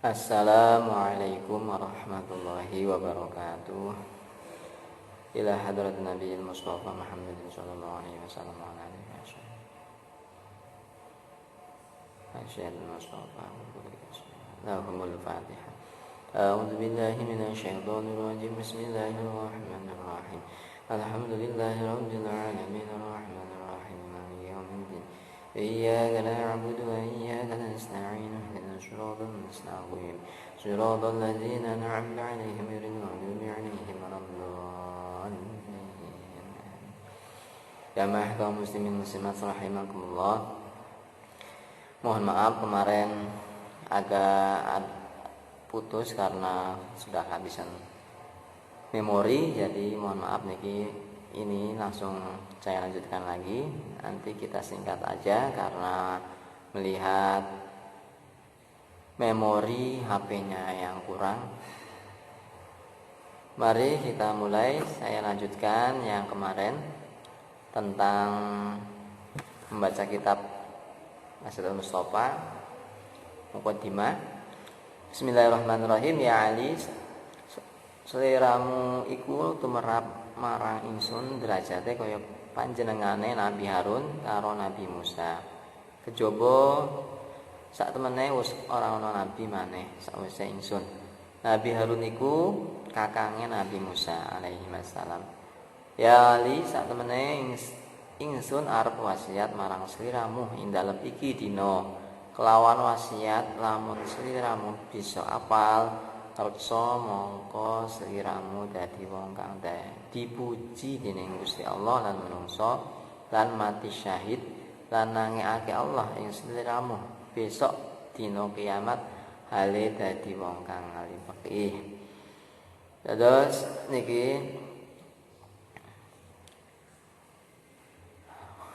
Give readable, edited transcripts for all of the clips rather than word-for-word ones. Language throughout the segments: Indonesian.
Assalamualaikum warahmatullahi wabarakatuh. Ila hadrat Nabi Mustafa Muhammad sallallahu alaihi wasallam wa ala alihi wasallam. Asyhadu Mustafa lahumul Fatihah. A'udzu billahi minasy syaithanir rajim. Bismillahirrahmanirrahim. Alhamdulillahi rabbil alamin arrahmanir rahim maliki yaumiddin. Iyyaka na'budu wa iyyaka nasta'in ihdinas siratal mustaqim siratal ladzina an'amta 'alaihim ghairil maghdubi 'alaihim waladdallin. Jamaah kaum muslimin muslimat rahimakumullah. Mohon maaf kemarin agak putus karena sudah kehabisan memori, jadi mohon maaf niki. Ini langsung saya lanjutkan lagi. Nanti kita singkat aja karena melihat memori HP-nya yang kurang. Mari kita mulai. Saya lanjutkan yang kemarin tentang membaca kitab Masjidul Mustafa Muqaddimah. Bismillahirrahmanirrahim. Ya Ali, seliramu iku tumerap marang ingsun derajate kaya panjenengane Nabi Harun karo Nabi Musa. Kejaba sak temene wis ora ana nabi maneh sawise ingsun. Nabi Harun iku kakange Nabi Musa alaihi wassalam. Ya Ali, sak temene ingsun arep wasiat marang sliramu ing dalem iki dina. Kelawan wasiat lamun sliramu bisa apal reksa mongko sliramu dadi wong kang dipuji dening Gusti Allah lan manungsa lan mati syahid lan nangekake Allah ing sliramu besok dina kiamat hale dadi wong kang alim fikih. Terus niki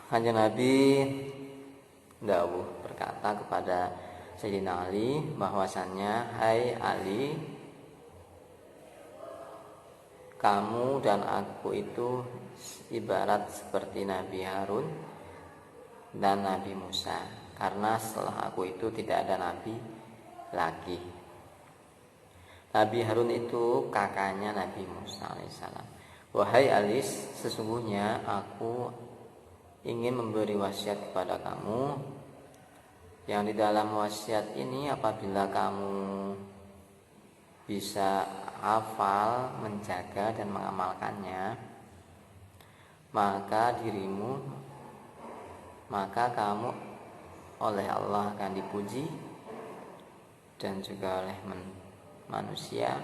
Kanjeng Nabi dawuh berkata kepada Sayyidina Ali bahwasannya, hai Ali, kamu dan aku itu ibarat seperti Nabi Harun dan Nabi Musa, karena setelah aku itu tidak ada nabi lagi. Nabi Harun itu kakaknya Nabi Musa alaihissalam. Wahai Ali, sesungguhnya aku ingin memberi wasiat kepada kamu, yang di dalam wasiat ini apabila kamu bisa hafal, menjaga dan mengamalkannya, maka kamu oleh Allah akan dipuji dan juga oleh manusia,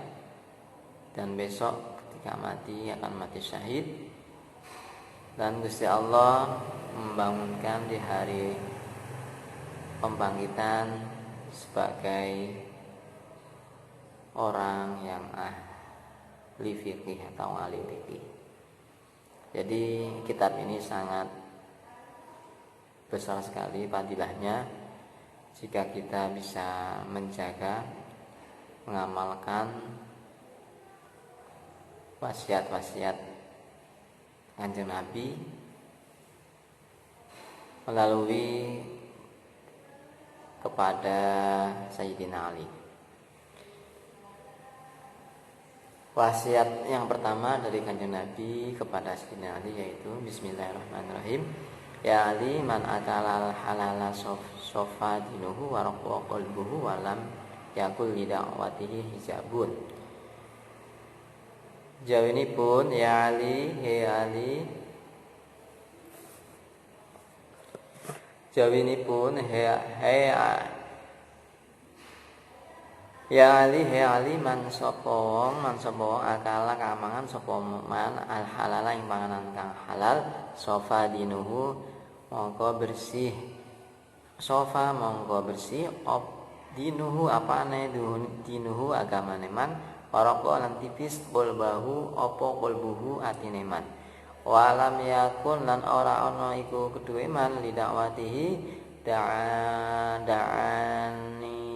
dan besok ketika mati akan mati syahid, dan Gusti Allah membangunkan di hari pembangkitan sebagai orang yang ahli fikih atau ahli fikih. Jadi kitab ini sangat besar sekali fadilahnya jika kita bisa menjaga, mengamalkan wasiat-wasiat Kanjeng Nabi melalui kepada Sayyidina Ali. Wasiat yang pertama dari Kanjeng Nabi kepada Sayyidina Ali yaitu Bismillahirrahmanirrahim. Ya Ali, man akala halala sofa dinuhu wa raqqa qalbuhu wa lam yakul li da'watihi hijabun. Jawabinipun, ya Ali, he Ali, jawabinipun ya Ali, he Ali, man sapa wong akala kamangan sapa man al halala ing panganan kang halal, sofa dinuhu mongko bersih, sofa mongko bersih, op dinuhu apane dinuhu agamane man, waraqo lan tipis qalbahu apa qalbuhu atine man. Walam yakun lan ora ana iku keduwe man lidakwatihi da'ani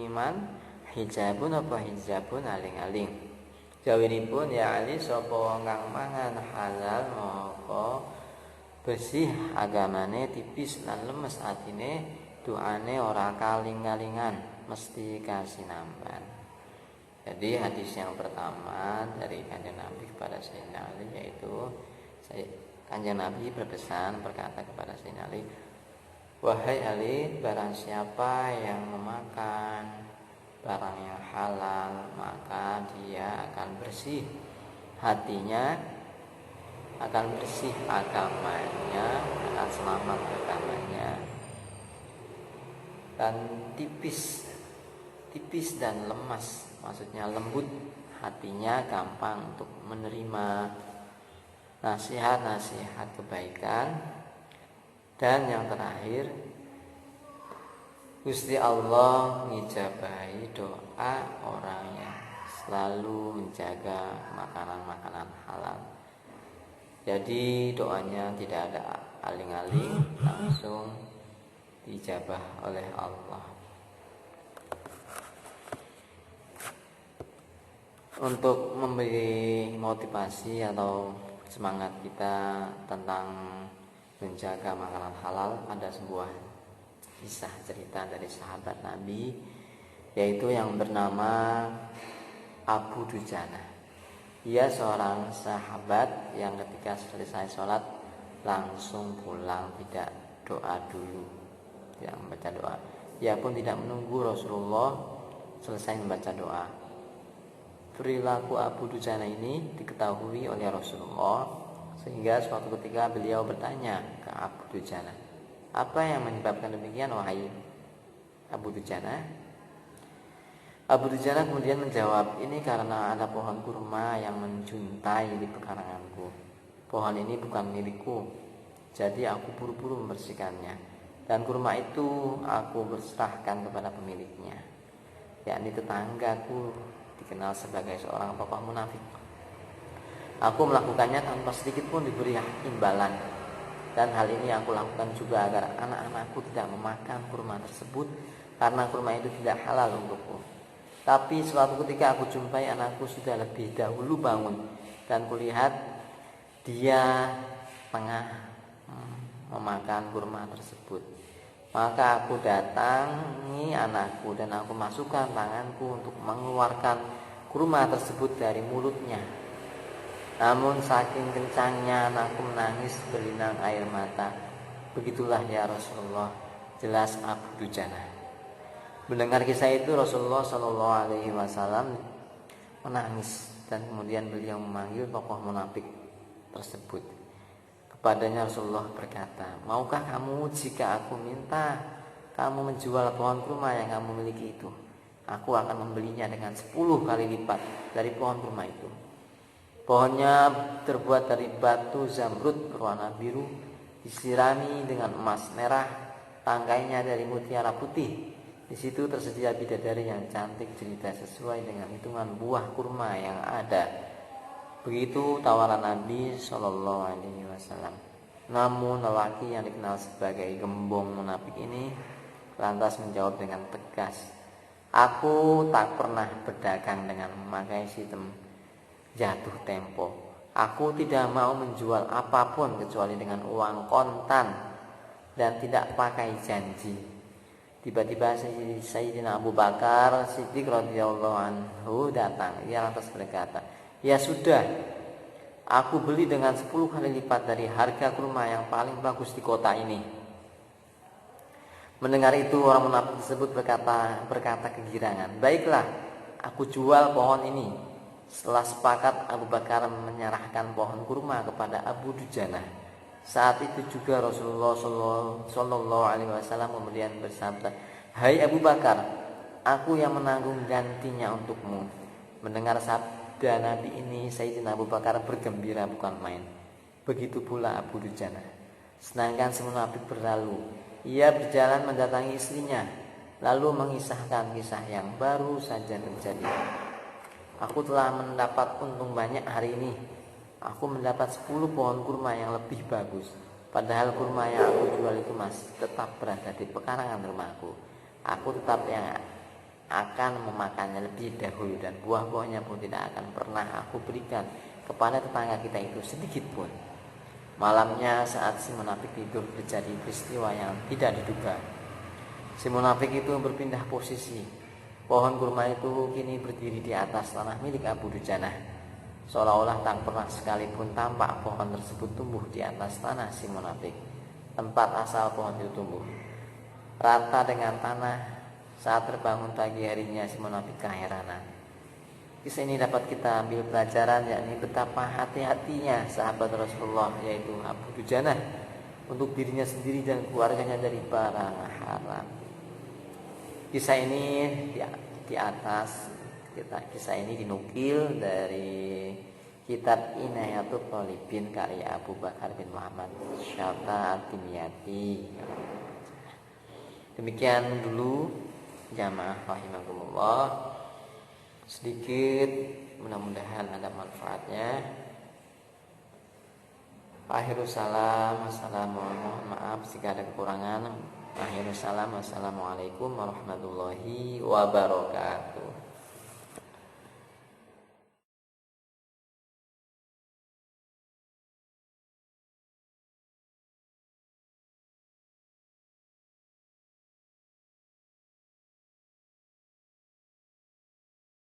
man hijabun apa hijabun aling-aling. Jawabinipun, ya Ali, sapa wong kang mangan halal maka bersih agamane, tipis lan lemes atine, doane ora kaling-kalingan, mesti kasinamban. Jadi hadis yang pertama dari Kanjeng Nabi kepada Sayyidina Ali, yaitu Kanjeng Nabi berpesan berkata kepada Sayyidina Ali, "Wahai Ali, barang siapa yang memakan barang yang halal, maka dia akan bersih hatinya, akan bersih agamanya, akan selamat agamanya, dan tipis dan lemas, maksudnya lembut hatinya, gampang untuk menerima nasihat-nasihat kebaikan. Dan yang terakhir, Gusti Allah ngijabahi doa orang yang selalu menjaga makanan-makanan halal." Jadi doanya tidak ada aling-aling, langsung dijabah oleh Allah. Untuk memberi motivasi atau semangat kita tentang menjaga makanan halal, ada sebuah kisah cerita dari sahabat Nabi, yaitu yang bernama Abu Dujana. Ia seorang sahabat yang ketika selesai sholat langsung pulang, tidak doa dulu, tidak membaca doa. Ia pun tidak menunggu Rasulullah selesai membaca doa. Perilaku Abu Dujana ini diketahui oleh Rasulullah, sehingga suatu ketika beliau bertanya ke Abu Dujana, "Apa yang menyebabkan demikian, wahai Abu Dujana?" Abu Dujana kemudian menjawab, "Ini karena ada pohon kurma yang menjuntai di pekaranganku. Pohon ini bukan milikku, jadi aku buru-buru membersihkannya. Dan kurma itu aku berserahkan kepada pemiliknya, yakni tetanggaku, dikenal sebagai seorang tokoh munafik. Aku melakukannya tanpa sedikit pun diberi imbalan. Dan hal ini aku lakukan juga agar anak-anakku tidak memakan kurma tersebut, karena kurma itu tidak halal untukku. Tapi suatu ketika aku jumpai anakku sudah lebih dahulu bangun, dan kulihat dia tengah memakan kurma tersebut. Maka aku datangi anakku dan aku masukkan tanganku untuk mengeluarkan kurma tersebut dari mulutnya. Namun saking kencangnya anakku menangis berlinang air mata. Begitulah ya Rasulullah," jelas Abu Dujana. Mendengar kisah itu, Rasulullah Shallallahu Alaihi Wasallam menangis dan kemudian beliau memanggil tokoh munafik tersebut. Kepadanya Rasulullah berkata, "Maukah kamu jika aku minta kamu menjual pohon kurma yang kamu miliki itu? Aku akan membelinya dengan 10 kali lipat dari pohon kurma itu." Pohonnya terbuat dari batu zamrud berwarna biru, disirami dengan emas merah, tangkainya dari mutiara putih. Di situ tersedia bidadari yang cantik jelita sesuai dengan hitungan buah kurma yang ada. Begitu tawaran Nabi Shallallahu Alaihi Wasallam. Namun lelaki yang dikenal sebagai gembong munafik ini lantas menjawab dengan tegas, "Aku tak pernah berdagang dengan memakai sistem jatuh tempo. Aku tidak mau menjual apapun kecuali dengan uang kontan dan tidak pakai janji." Tiba-tiba Sayyidina Abu Bakar Siddiq radhiyallahu anhu datang. Ia lantas berkata, "Ya sudah, aku beli dengan 10 kali lipat dari harga kurma yang paling bagus di kota ini." Mendengar itu orang munafik tersebut berkata kegirangan, "Baiklah, aku jual pohon ini." Setelah sepakat, Abu Bakar menyerahkan pohon kurma kepada Abu Dujana. Saat itu juga Rasulullah Shallallahu Alaihi Wasallam kemudian bersabda, "Hai Abu Bakar, aku yang menanggung gantinya untukmu." Mendengar sabda Nabi ini, Sayyidina Abu Bakar bergembira bukan main. Begitu pula Abu Dujana. Sedangkan si munafik berlalu. Ia berjalan mendatangi istrinya, lalu mengisahkan kisah yang baru saja terjadi. "Aku telah mendapat untung banyak hari ini. Aku mendapat 10 pohon kurma yang lebih bagus. Padahal kurma yang aku jual itu masih tetap berada di pekarangan rumahku. Aku tetap yang akan memakannya lebih dahulu, dan buah-buahnya pun tidak akan pernah aku berikan kepada tetangga kita itu sedikit pun." Malamnya saat si munafik tidur, terjadi peristiwa yang tidak diduga. Si munafik itu berpindah posisi Pohon kurma itu kini berdiri di atas tanah milik Abu Dujanah. Seolah-olah tak pernah sekalipun tampak pohon tersebut tumbuh di atas tanah si munafik, tempat asal pohon itu tumbuh. Rata dengan tanah. Saat terbangun pagi harinya si munafik keheranan. Kisah ini dapat kita ambil pelajaran, yakni betapa hati-hatinya sahabat Rasulullah yaitu Abu Dujanah untuk dirinya sendiri dan keluarganya dari barang haram. Kisah ini di atas kisah ini dinukil dari kitab Inayatul Thalibin karya Abu Bakar bin Muhammad Syata At-Timyati. Demikian dulu jamaah rahimakumullah, sedikit mudah-mudahan ada manfaatnya. Akhirus salam, mohon maaf jika ada kekurangan. Akhirus salam, wassalamualaikum warahmatullahi wabarakatuh.